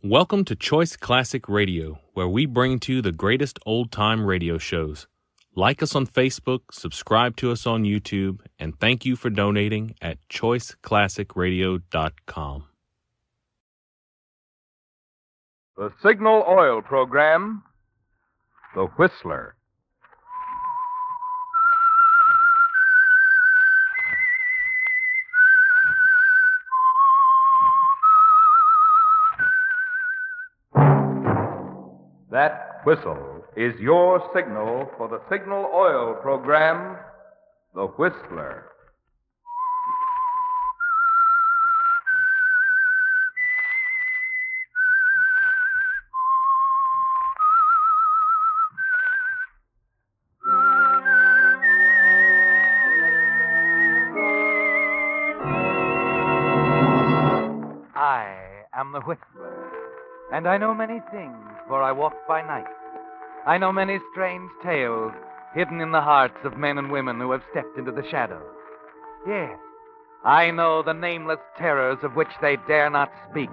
Welcome to Choice Classic Radio, where we bring to you the greatest old-time radio shows. Like us on Facebook, subscribe to us on YouTube, and thank you for donating at choiceclassicradio.com. The Signal Oil Program, The Whistler. That whistle is your signal for the Signal Oil Program, The Whistler. I am the Whistler, and I know many things, for I walk by night. I know many strange tales hidden in the hearts of men and women who have stepped into the shadows. Yes, I know the nameless terrors of which they dare not speak.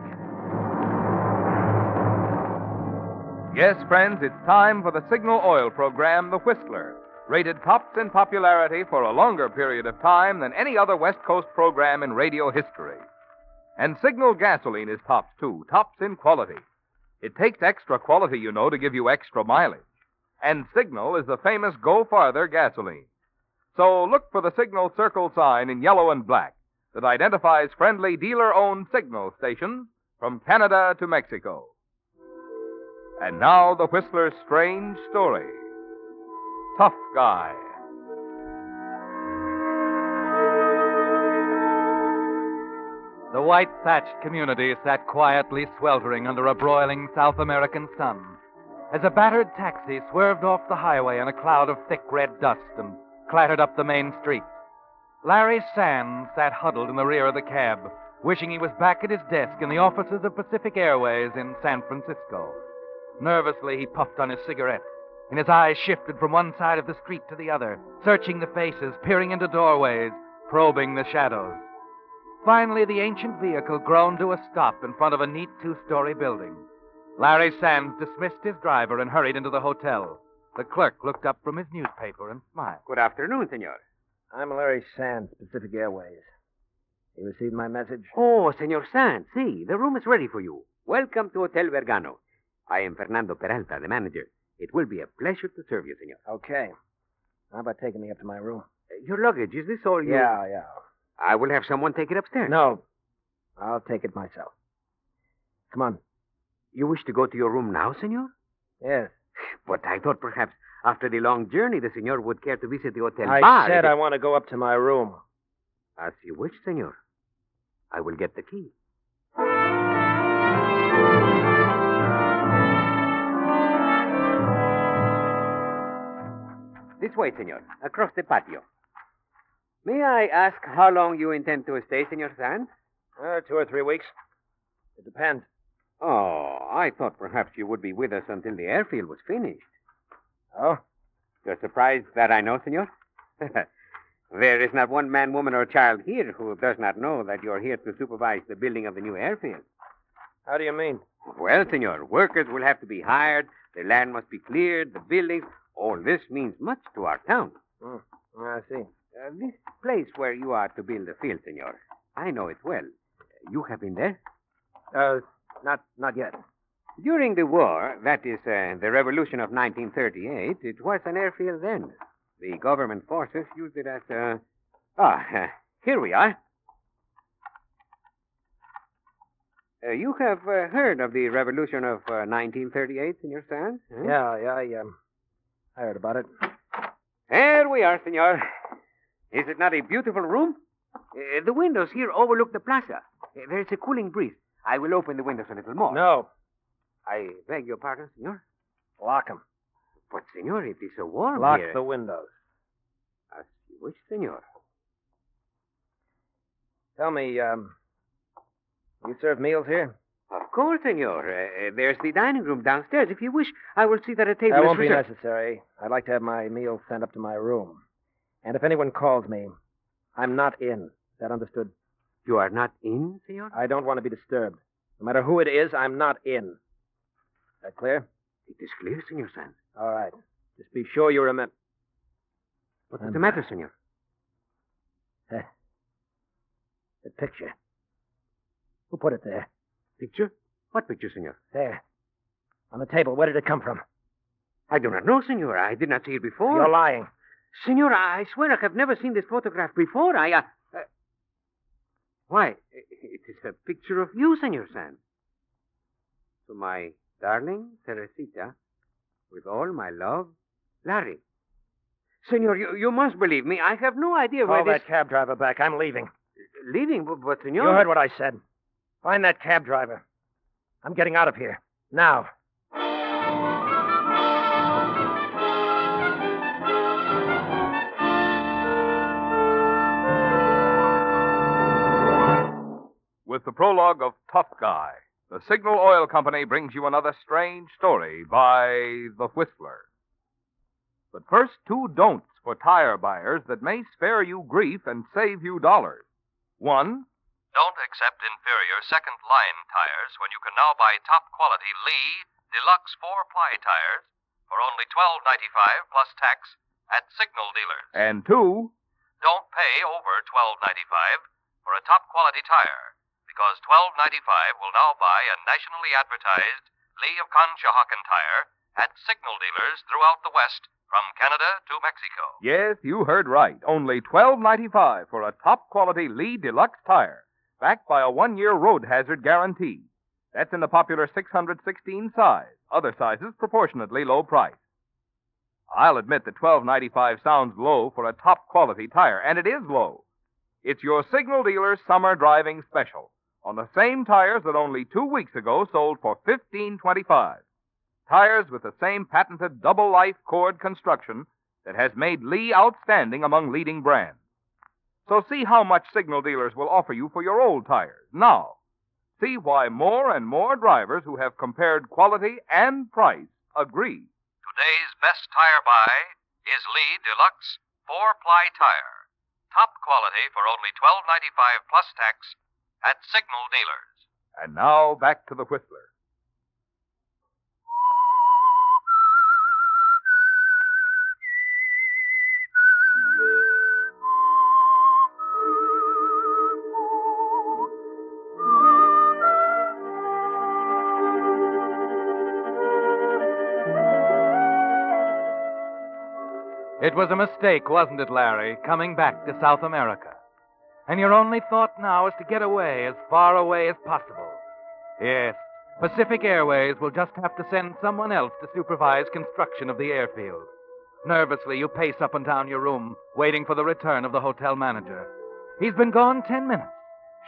Yes, friends, it's time for the Signal Oil Program, The Whistler, rated tops in popularity for a longer period of time than any other West Coast program in radio history. And Signal gasoline is tops, too, tops in quality. It takes extra quality, you know, to give you extra mileage. And Signal is the famous Go Farther gasoline. So look for the Signal circle sign in yellow and black that identifies friendly dealer-owned Signal stations from Canada to Mexico. And now the Whistler's strange story. Tough Guy. The white-thatched community sat quietly sweltering under a broiling South American sun as a battered taxi swerved off the highway in a cloud of thick red dust and clattered up the main street. Larry Sands sat huddled in the rear of the cab, wishing he was back at his desk in the offices of Pacific Airways in San Francisco. Nervously, he puffed on his cigarette, and his eyes shifted from one side of the street to the other, searching the faces, peering into doorways, probing the shadows. Finally, the ancient vehicle groaned to a stop in front of a neat two-story building. Larry Sands dismissed his driver and hurried into the hotel. The clerk looked up from his newspaper and smiled. Good afternoon, senor. I'm Larry Sands, Pacific Airways. You received my message? Oh, Senor Sands, see, the room is ready for you. Welcome to Hotel Vergano. I am Fernando Peralta, the manager. It will be a pleasure to serve you, senor. Okay. How about taking me up to my room? Your luggage, is this all you... Yeah. I will have someone take it upstairs. No. I'll take it myself. Come on. You wish to go to your room now, senor? Yes. But I thought perhaps after the long journey, the senor would care to visit the hotel bar. I said I want to go up to my room. As you wish, senor. I will get the key. This way, senor. Across the patio. May I ask how long you intend to stay, Senor Sands? 2 or 3 weeks. It depends. Oh, I thought perhaps you would be with us until the airfield was finished. Oh? You're surprised that I know, senor? There is not one man, woman, or child here who does not know that you're here to supervise the building of the new airfield. How do you mean? Well, senor, workers will have to be hired, the land must be cleared, the buildings. All this means much to our town. I see. This place where you are to build the field, senor, I know it well. You have been there? Not yet. During the war, that is, the revolution of 1938, it was an airfield then. The government forces used it as a... here we are. You have heard of the revolution of 1938, Senor Sands? Huh? Yeah, I heard about it. There we are, senor. Is it not a beautiful room? The windows here overlook the plaza. There's a cooling breeze. I will open the windows a little more. No. I beg your pardon, senor. Lock them. But, senor, it is so warm Lock here. the windows. As you wish, senor. Tell me, you serve meals here? Of course, senor. There's the dining room downstairs. If you wish, I will see that a table That is won't be reserved. necessary. I'd like to have my meals sent up to my room. And if anyone calls me, I'm not in. Is that understood? You are not in, senor? I don't want to be disturbed. No matter who it is, I'm not in. That clear? It is clear, Senor San. All right. Just be sure you remember. What is the matter, Senor? The picture. Who put it there? Picture? What picture, Senor? There. On the table. Where did it come from? I do not know, Senor. I did not see it before. You're lying. Senor, I swear I have never seen this photograph before. Why, it is a picture of you, Senor San. To my darling Teresita, with all my love, Larry. Senor, you must believe me. I have no idea where Call this... that cab driver back. I'm leaving. Leaving? But, Senor... You heard what I said. Find that cab driver. I'm getting out of here. Now. With the prologue of Tough Guy, the Signal Oil Company brings you another strange story by The Whistler. But first, two don'ts for tire buyers that may spare you grief and save you dollars. One, don't accept inferior second-line tires when you can now buy top-quality Lee Deluxe 4-ply tires for only $12.95 plus tax at Signal dealers. and two, Don't pay over $12.95 for a top-quality tire, because $12.95 will now buy a nationally advertised Lee of Conshohocken tire at Signal dealers throughout the West, from Canada to Mexico. yes, you heard right. Only $12.95 for a top-quality Lee Deluxe tire, backed by a 1-year road hazard guarantee. That's in the popular 616 size. Other sizes proportionately low price. I'll admit that $12.95 sounds low for a top-quality tire, and it is low. It's your Signal dealer's summer driving special on the same tires that only 2 weeks ago sold for $15.25. Tires with the same patented double-life cord construction that has made Lee outstanding among leading brands. So see how much Signal dealers will offer you for your old tires now. See why more and more drivers who have compared quality and price agree. Today's best tire buy is Lee Deluxe 4-ply tire. Top quality for only $12.95 plus tax at Signal dealers. And now back to the Whistler. It was a mistake, wasn't it, Larry, coming back to South America? And your only thought now is to get away, as far away as possible. Yes, Pacific Airways will just have to send someone else to supervise construction of the airfield. Nervously, you pace up and down your room, waiting for the return of the hotel manager. He's been gone 10 minutes.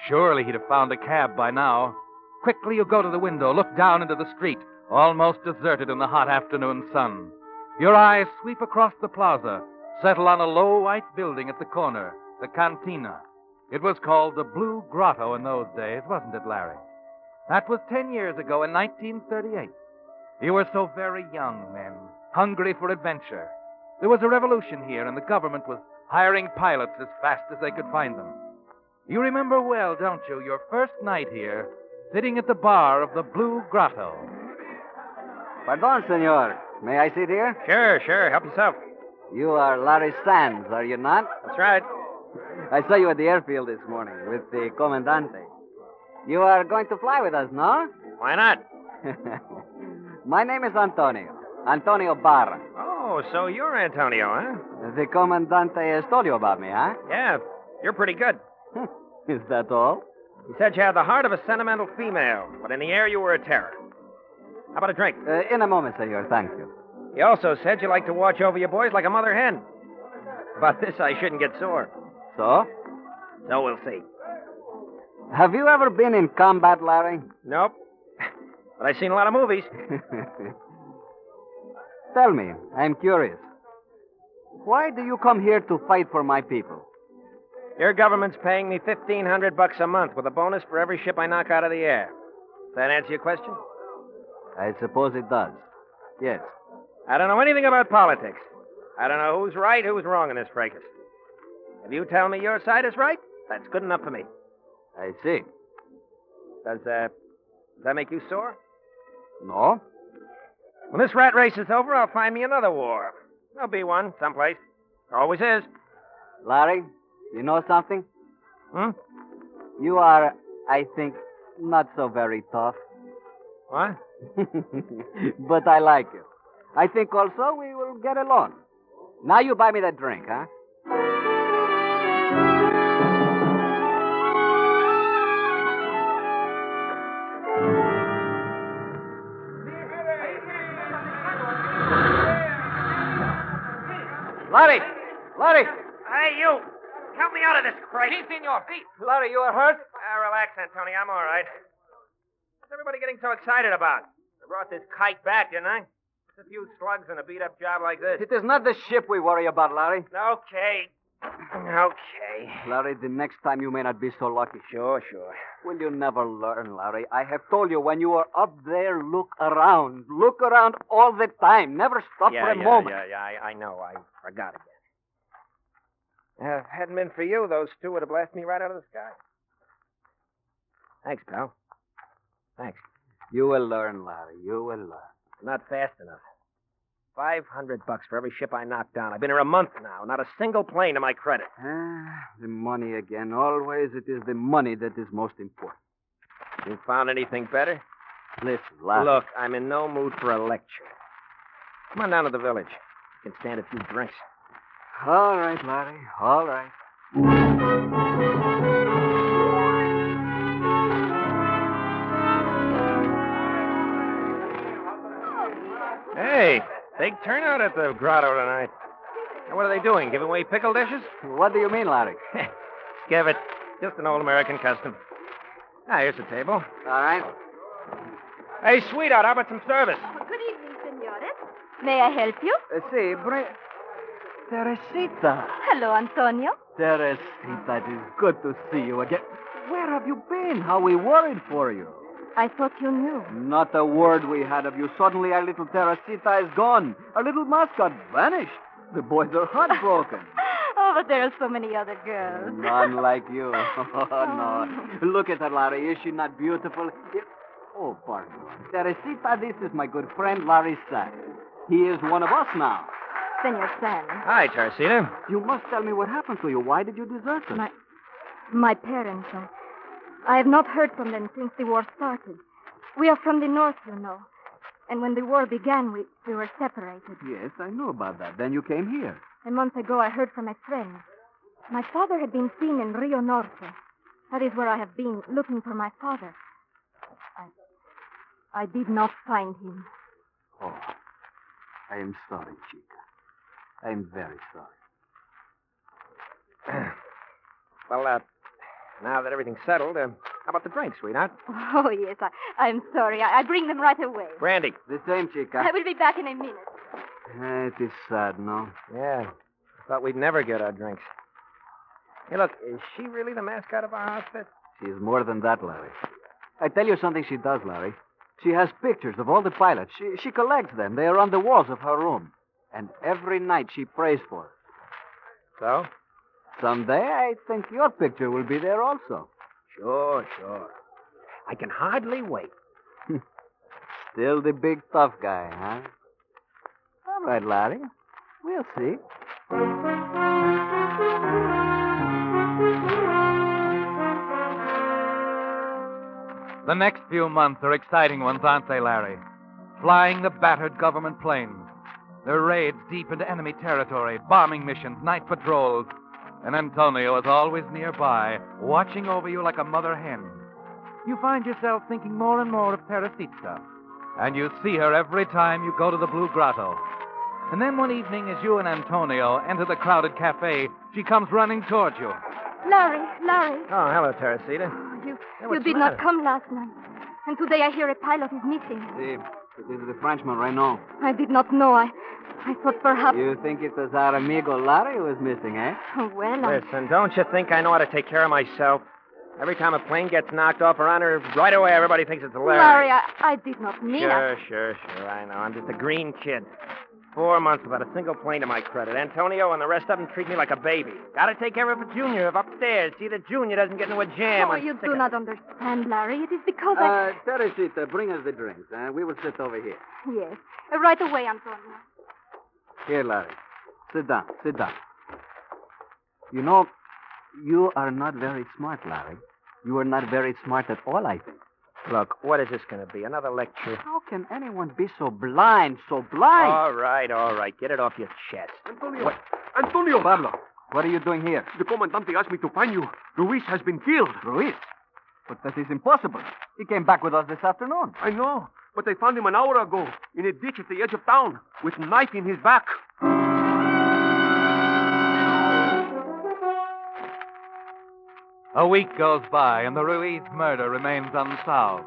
Surely he'd have found a cab by now. Quickly, you go to the window, look down into the street, almost deserted in the hot afternoon sun. Your eyes sweep across the plaza, settle on a low white building at the corner, the Cantina. It was called the Blue Grotto in those days, wasn't it, Larry? That was 10 years ago in 1938. You were so very young then, hungry for adventure. There was a revolution here, and the government was hiring pilots as fast as they could find them. You remember well, don't you, your first night here, sitting at the bar of the Blue Grotto. Pardon, senor. May I sit here? Sure. Help yourself. You are Larry Sands, are you not? That's right. I saw you at the airfield this morning with the Comandante. You are going to fly with us, no? Why not? My name is Antonio. Antonio Barra. Oh, so you're Antonio, huh? The Comandante has told you about me, huh? Yeah, you're pretty good. Is that all? He said you had the heart of a sentimental female, but in the air you were a terror. How about a drink? In a moment, senor. Thank you. He also said you like to watch over your boys like a mother hen. About this, I shouldn't get sore. So? So we'll see. Have you ever been in combat, Larry? Nope. But I've seen a lot of movies. Tell me, I'm curious. Why do you come here to fight for my people? Your government's paying me $1,500 a month with a bonus for every ship I knock out of the air. Does that answer your question? I suppose it does. Yes. I don't know anything about politics. I don't know who's right, who's wrong in this fracas. If you tell me your side is right, that's good enough for me. I see. Does Does that make you sore? No? When this rat race is over, I'll find me another war. There'll be one someplace. There always is. Larry, you know something? Hmm? You are, I think, not so very tough. What? But I like you. I think also we will get along. Now you buy me that drink, huh? Larry! Larry! Hey, you! Help me out of this crate. Si, senor. Si. Larry, you are hurt? Relax, Antonio. I'm all right. What's everybody getting so excited about? I brought this kite back, didn't I? Just a few slugs and a beat-up job like this. It is not the ship we worry about, Larry. Okay. Okay. Larry, the next time you may not be so lucky. Sure. Will you never learn, Larry? I have told you, when you are up there, look around. Look around all the time. Never stop for a moment. I know. I forgot again. If it hadn't been for you, those two would have blasted me right out of the sky. Thanks, pal. Thanks. You will learn, Larry. You will learn. Not fast enough. $500 for every ship I knocked down. I've been here a month now. Not a single plane to my credit. The money again. Always it is the money that is most important. You found anything better? Listen, Larry. Look, I'm in no mood for a lecture. Come on down to the village. You can stand a few drinks. All right, Larry. All right. Hey, big turnout at the grotto tonight. Now, what are they doing? Giving away pickle dishes? What do you mean, Larry? Give it. Just an old American custom. Here's the table. All right. Hey, sweetheart, how about some service? Good evening, senores. May I help you? See, Teresita. Hello, Antonio. Teresita, it is good to see you again. Where have you been? How we worried for you. I thought you knew. Not a word we had of you. Suddenly our little Teresita is gone. Our little mascot vanished. The boys are heartbroken. Oh, but there are so many other girls. None like you. Oh, no. Look at her, Larry. Is she not beautiful? Oh, pardon. Teresita, this is my good friend, Larry Sack. He is one of us now. Senor San. Hi, Teresita. You must tell me what happened to you. Why did you desert us? My parents. I have not heard from them since the war started. We are from the north, you know. And when the war began, we were separated. Yes, I know about that. Then you came here. A month ago, I heard from a friend. My father had been seen in Rio Norte. That is where I have been, looking for my father. I did not find him. Oh, I am sorry, Chica. I am very sorry. Well, now that everything's settled, how about the drinks, sweetheart? Oh, yes, I'm sorry. I bring them right away. Brandy. The same, Chica. I will be back in a minute. It is sad, no? Yeah. I thought we'd never get our drinks. Hey, look, is she really the mascot of our outfit? She is more than that, Larry. I tell you something she does, Larry. She has pictures of all the pilots. She collects them. They are on the walls of her room. And every night she prays for us. So? Someday I think your picture will be there also. Sure. I can hardly wait. Still the big tough guy, huh? All right, Larry. We'll see. The next few months are exciting ones, aren't they, Larry? Flying the battered government planes. Their raids deep into enemy territory, bombing missions, night patrols. And Antonio is always nearby, watching over you like a mother hen. You find yourself thinking more and more of Teresita. And you see her every time you go to the Blue Grotto. And then one evening, as you and Antonio enter the crowded cafe, she comes running towards you. Larry. Oh, hello, Teresita. You what's did the not matter? come last night. And today I hear a pilot is missing. See, it is the Frenchman, Renault. I did not know. I thought perhaps... You think it was our amigo Larry who was missing, eh? Well, Listen, don't you think I know how to take care of myself? Every time a plane gets knocked off around her, right away everybody thinks it's hilarious. Larry, I did not mean it. Sure, I know. I'm just a green kid. 4 months without a single plane to my credit. Antonio and the rest of them treat me like a baby. Gotta take care of a Junior upstairs. See that Junior doesn't get into a jam. Oh, you do not understand, Larry. It is because I... Teresita, bring us the drinks, and we will sit over here. Yes. Right away, Antonio. Here, Larry. Sit down. Sit down. You know, you are not very smart, Larry. You are not very smart at all, I think. Look, what is this going to be? Another lecture? How can anyone be so blind, so blind? All right. Get it off your chest. Antonio! What? Antonio! Pablo, what are you doing here? The Comandante asked me to find you. Ruiz has been killed. Ruiz? But that is impossible. He came back with us this afternoon. I know, but they found him an hour ago in a ditch at the edge of town with a knife in his back. A week goes by, and the Ruiz murder remains unsolved.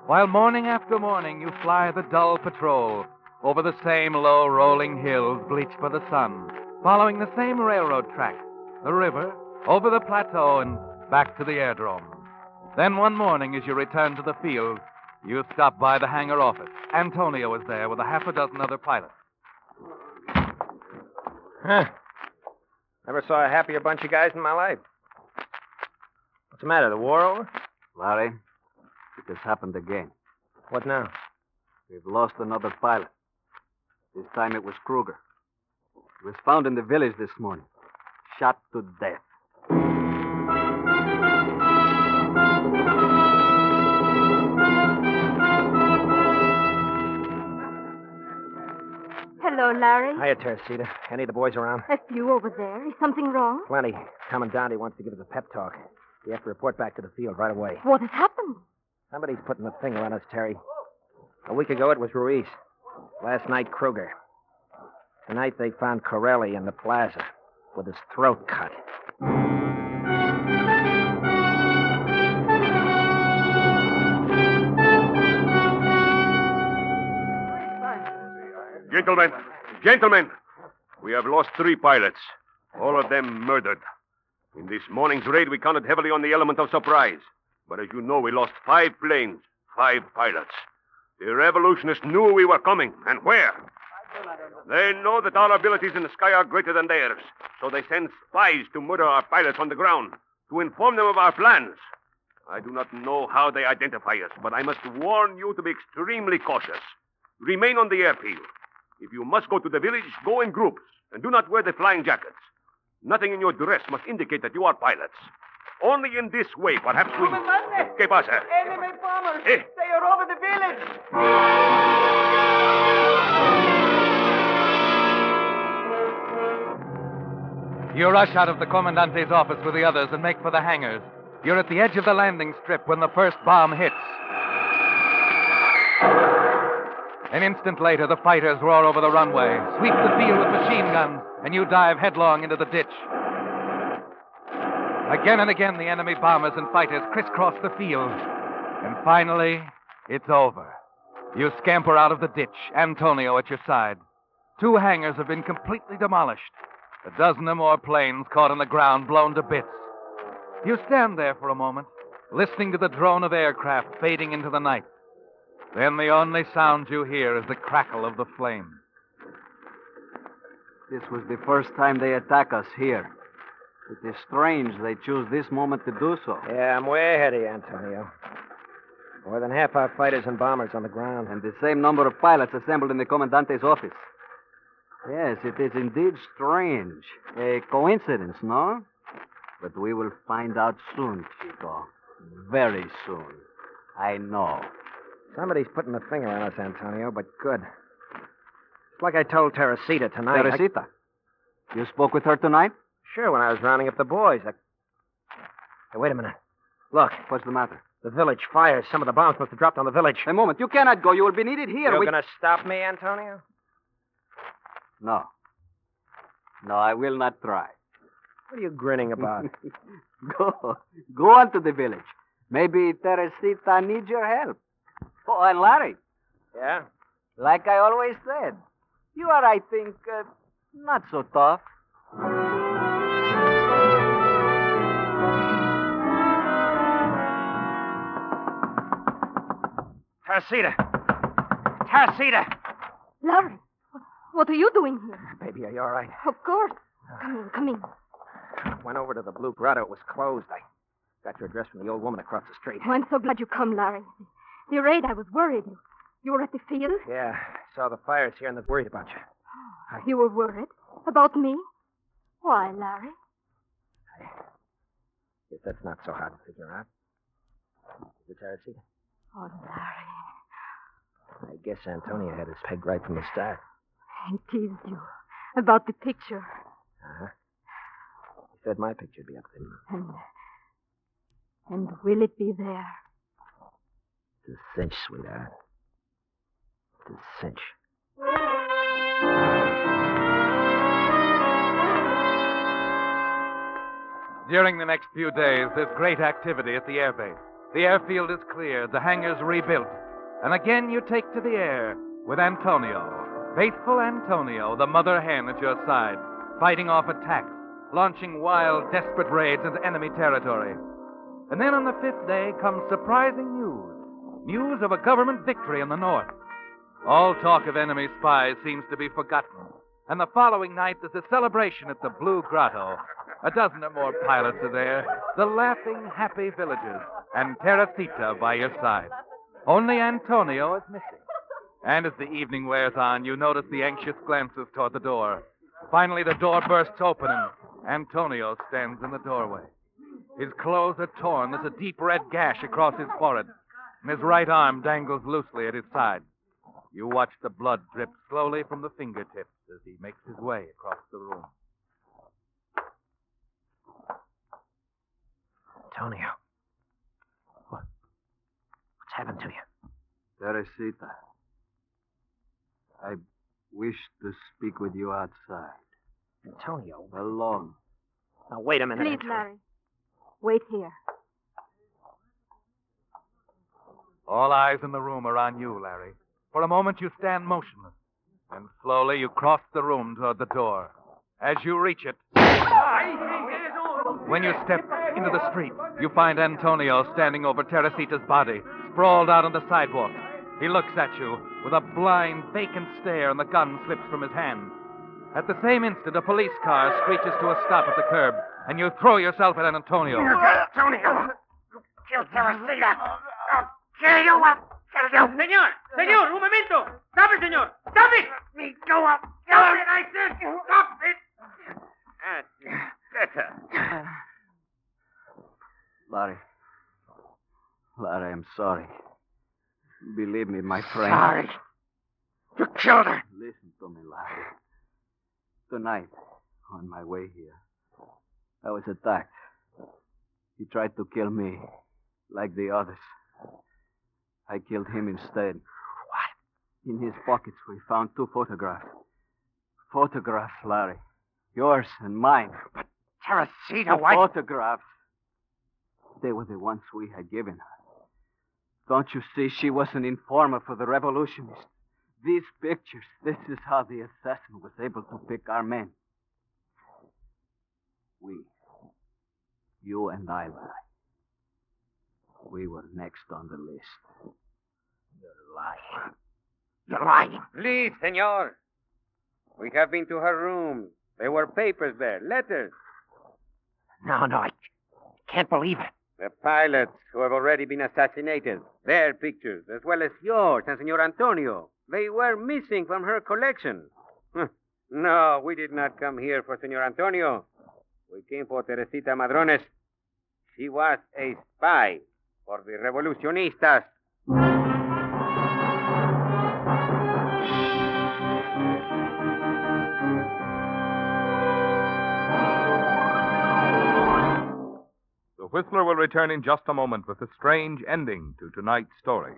While morning after morning you fly the dull patrol over the same low rolling hills bleached by the sun, following the same railroad tracks, the river, over the plateau, and back to the airdrome. Then one morning, as you return to the field, you stop by the hangar office. Antonio is there with a half a dozen other pilots. Huh. Never saw a happier bunch of guys in my life. What's the matter? The war over? Larry, it has happened again. What now? We've lost another pilot. This time it was Kruger. He was found in the village this morning, shot to death. Hello, Larry. Hiya, Teresita. Any of the boys around? A few over there. Is something wrong? Plenty. Commandante wants to give us a pep talk. We have to report back to the field right away. What has happened? Somebody's putting the finger on us, Terry. A week ago, it was Ruiz. Last night, Kruger. Tonight, they found Corelli in the plaza with his throat cut. Gentlemen, we have lost 3 pilots, all of them murdered. In this morning's raid, we counted heavily on the element of surprise. But as you know, we lost 5 planes, 5 pilots. The revolutionists knew we were coming, and where? They know that our abilities in the sky are greater than theirs, so they send spies to murder our pilots on the ground, to inform them of our plans. I do not know how they identify us, but I must warn you to be extremely cautious. Remain on the airfield. If you must go to the village, go in groups, and do not wear the flying jackets. Nothing in your dress must indicate that you are pilots. Only in this way, perhaps we... ¿Qué pasa? Enemy bombers! Eh? They are over the village! You rush out of the Commandante's office with the others and make for the hangars. You're at the edge of the landing strip when the first bomb hits. An instant later, the fighters roar over the runway, sweep the field with machine guns, and you dive headlong into the ditch. Again and again, the enemy bombers and fighters crisscross the field. And finally, it's over. You scamper out of the ditch, Antonio at your side. 2 hangars have been completely demolished. A dozen or more planes caught on the ground, blown to bits. You stand there for a moment, listening to the drone of aircraft fading into the night. Then the only sound you hear is the crackle of the flame. This was the first time they attack us here. It is strange they choose this moment to do so. Yeah, I'm way ahead of you, Antonio. More than half our fighters and bombers on the ground. And the same number of pilots assembled in the Commandante's office. Yes, it is indeed strange. A coincidence, no? But we will find out soon, Chico. Very soon. I know. Somebody's putting the finger on us, Antonio, but good. It's like I told Teresita tonight. Teresita? You spoke with her tonight? Sure, when I was rounding up the boys. Hey, wait a minute. Look. What's the matter? The village fires. Some of the bombs must have dropped on the village. A moment. You cannot go. You will be needed here. You're going to stop me, Antonio? No. No, I will not try. What are you grinning about? Go on to the village. Maybe Teresita needs your help. Oh, and Larry. Yeah? Like I always said, you are, I think, not so tough. Teresita! Teresita! Larry, What are you doing here? Baby, are you all right? Of course. Come in, come in. Went over to the Blue Grotto. It was closed. I got your address from the old woman across the street. Oh, I'm so glad you come, Larry. The raid, I was worried. You were at the field? Yeah, saw the fires here and was worried about you. You were worried? About me? Why, Larry? Guess that's not so hard to figure out. Is it, Teresita? Oh, Larry. I guess Antonio had his peg right from the start. He teased you about the picture. Uh-huh. He said my picture'd be up there. And will it be there? It's a cinch, sweetheart. It's a cinch. During the next few days, there's great activity at the airbase. The airfield is cleared, the hangars rebuilt. And again you take to the air with Antonio. Faithful Antonio, the mother hen at your side, fighting off attacks, launching wild, desperate raids into enemy territory. And then on the 5th day comes surprising news. News of a government victory in the north. All talk of enemy spies seems to be forgotten. And the following night there's a celebration at the Blue Grotto. A dozen or more pilots are there, the laughing, happy villagers, and Teresita by your side. Only Antonio is missing. And as the evening wears on, you notice the anxious glances toward the door. Finally, the door bursts open, and Antonio stands in the doorway. His clothes are torn. There's a deep red gash across his forehead, and his right arm dangles loosely at his side. You watch the blood drip slowly from the fingertips as he makes his way across the room. Antonio. What's happened to you? Teresita, I wish to speak with you outside. Antonio. Alone. Now, wait a minute. Please, Antonio. Larry. Wait here. All eyes in the room are on you, Larry. For a moment, you stand motionless. And slowly, you cross the room toward the door. As you reach it, when you step into the street, you find Antonio standing over Teresita's body, sprawled out on the sidewalk. He looks at you with a blind, vacant stare, and the gun slips from his hand. At the same instant, a police car screeches to a stop at the curb, and you throw yourself at Antonio. Antonio! You killed Teresita! I'll kill you! I'll kill you! Señor, un momento. Stop it, señor. Stop it. Let me go up! Stop it, I said! Stop it! Larry, I'm sorry. Believe me, my friend. Sorry. You killed her. Listen to me, Larry. Tonight, on my way here, I was attacked. He tried to kill me, like the others. I killed him instead. What? In his pockets, we found 2 photographs. Photographs, Larry. Yours and mine. But Teresita, The why? photographs. They were the ones we had given her. Don't you see? She was an informer for the revolutionists. These pictures, this is how the assassin was able to pick our men. We, you and I, Larry, we were next on the list. You're lying. You're lying. Please, senor. We have been to her room. There were papers there, letters. No, I can't believe it. The pilots who have already been assassinated. Their pictures, as well as yours and Senor Antonio. They were missing from her collection. No, we did not come here for Senor Antonio. We came for Teresita Madrones. She was a spy for the revolucionistas. The Whistler will return in just a moment with a strange ending to tonight's story.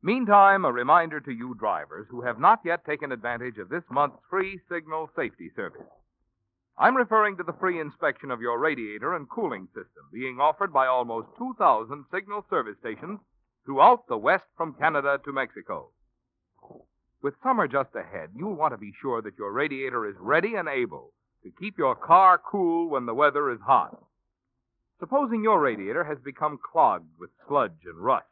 Meantime, a reminder to you drivers who have not yet taken advantage of this month's free signal safety service. I'm referring to the free inspection of your radiator and cooling system being offered by almost 2,000 signal service stations throughout the West from Canada to Mexico. With summer just ahead, you'll want to be sure that your radiator is ready and able to keep your car cool when the weather is hot. Supposing your radiator has become clogged with sludge and rust,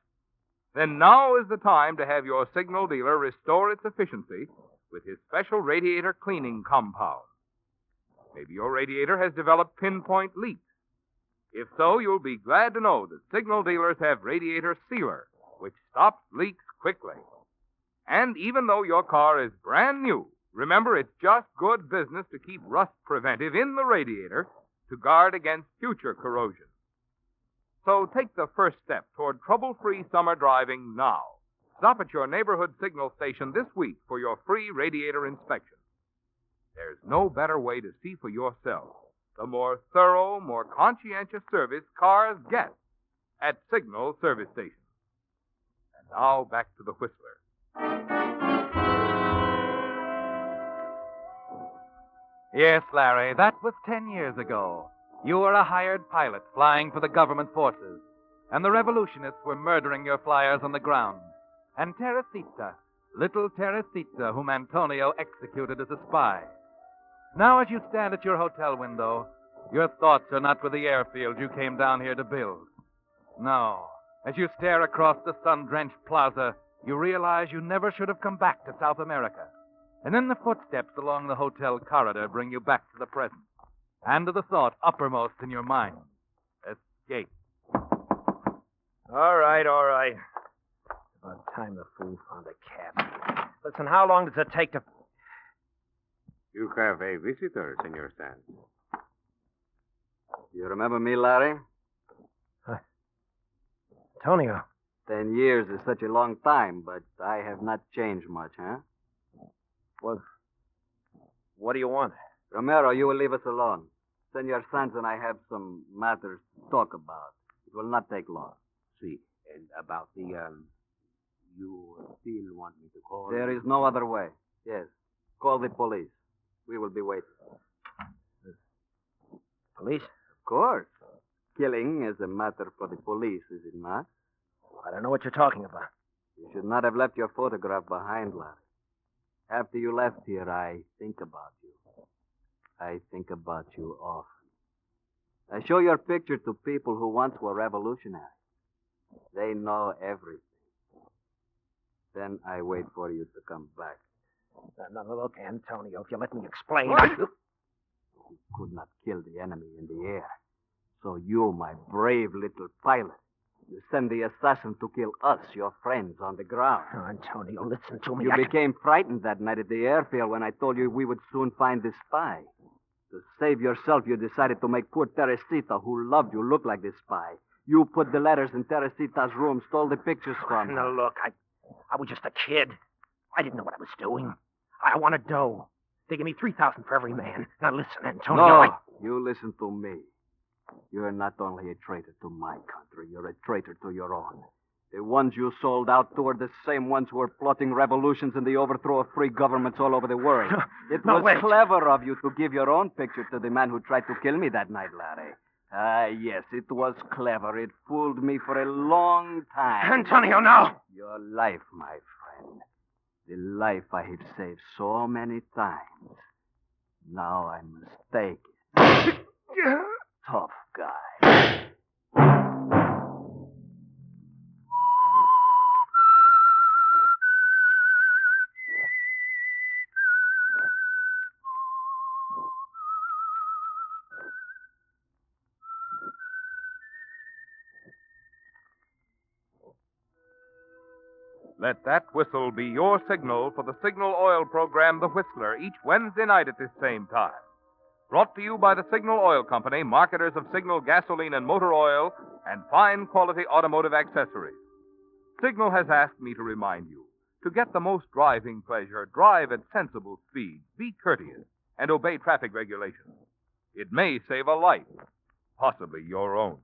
then now is the time to have your signal dealer restore its efficiency with his special radiator cleaning compound. Maybe your radiator has developed pinpoint leaks. If so, you'll be glad to know that Signal dealers have Radiator Sealer, which stops leaks quickly. And even though your car is brand new, remember it's just good business to keep rust preventive in the radiator to guard against future corrosion. So take the first step toward trouble-free summer driving now. Stop at your neighborhood Signal station this week for your free radiator inspection. There's no better way to see for yourself the more thorough, more conscientious service cars get at Signal service stations. And now back to the Whistler. Yes, Larry, that was 10 years ago. You were a hired pilot flying for the government forces, and the revolutionists were murdering your flyers on the ground. And Teresita, little Teresita, whom Antonio executed as a spy. Now, as you stand at your hotel window, your thoughts are not with the airfield you came down here to build. No. As you stare across the sun-drenched plaza, you realize you never should have come back to South America. And then the footsteps along the hotel corridor bring you back to the present, and to the thought uppermost in your mind: escape. All right. About time the fool found a cab. Listen, how long does it take to... You have a visitor, Senor Sands. You remember me, Larry? Antonio. 10 years is such a long time, but I have not changed much, huh? Well, what do you want? Romero, you will leave us alone. Senor Sands and I have some matters to talk about. It will not take long. See, and about the, you still want me to call? There is no other way. Yes. Call the police. We will be waiting. Police? Of course. Killing is a matter for the police, is it not? I don't know what you're talking about. You should not have left your photograph behind, Larry. After you left here, I think about you. I think about you often. I show your picture to people who once were revolutionaries. They know everything. Then I wait for you to come back. Now, look, Antonio, if you let me explain... You could not kill the enemy in the air. So you, my brave little pilot, you send the assassin to kill us, your friends, on the ground. Oh, Antonio, listen to me. You became frightened that night at the airfield when I told you we would soon find the spy. To save yourself, you decided to make poor Teresita, who loved you, look like the spy. You put the letters in Teresita's room, stole the pictures from her. Now, look, I was just a kid. I didn't know what I was doing. I wanted dough. They give me $3,000 for every man. Now, listen, Antonio. No, you listen to me. You're not only a traitor to my country, you're a traitor to your own. The ones you sold out to are the same ones who are plotting revolutions and the overthrow of free governments all over the world. It was clever of you to give your own picture to the man who tried to kill me that night, Larry. Yes, it was clever. It fooled me for a long time. Antonio, no! Your life, my friend. The life I have saved so many times. Now I must take it. Tough guy. Let that whistle be your signal for the Signal Oil program, The Whistler, each Wednesday night at this same time. Brought to you by the Signal Oil Company, marketers of Signal gasoline and motor oil and fine quality automotive accessories. Signal has asked me to remind you, to get the most driving pleasure, drive at sensible speeds, be courteous, and obey traffic regulations. It may save a life, possibly your own.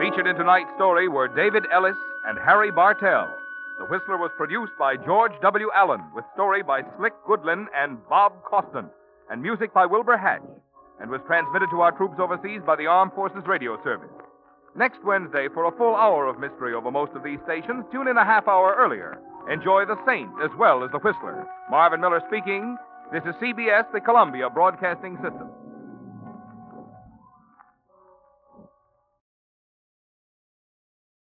Featured in tonight's story were David Ellis and Harry Bartell. The Whistler was produced by George W. Allen, with story by Slick Goodlin and Bob Costin, and music by Wilbur Hatch, and was transmitted to our troops overseas by the Armed Forces Radio Service. Next Wednesday, for a full hour of mystery over most of these stations, tune in a half hour earlier. Enjoy The Saint as well as The Whistler. Marvin Miller speaking. This is CBS, the Columbia Broadcasting System.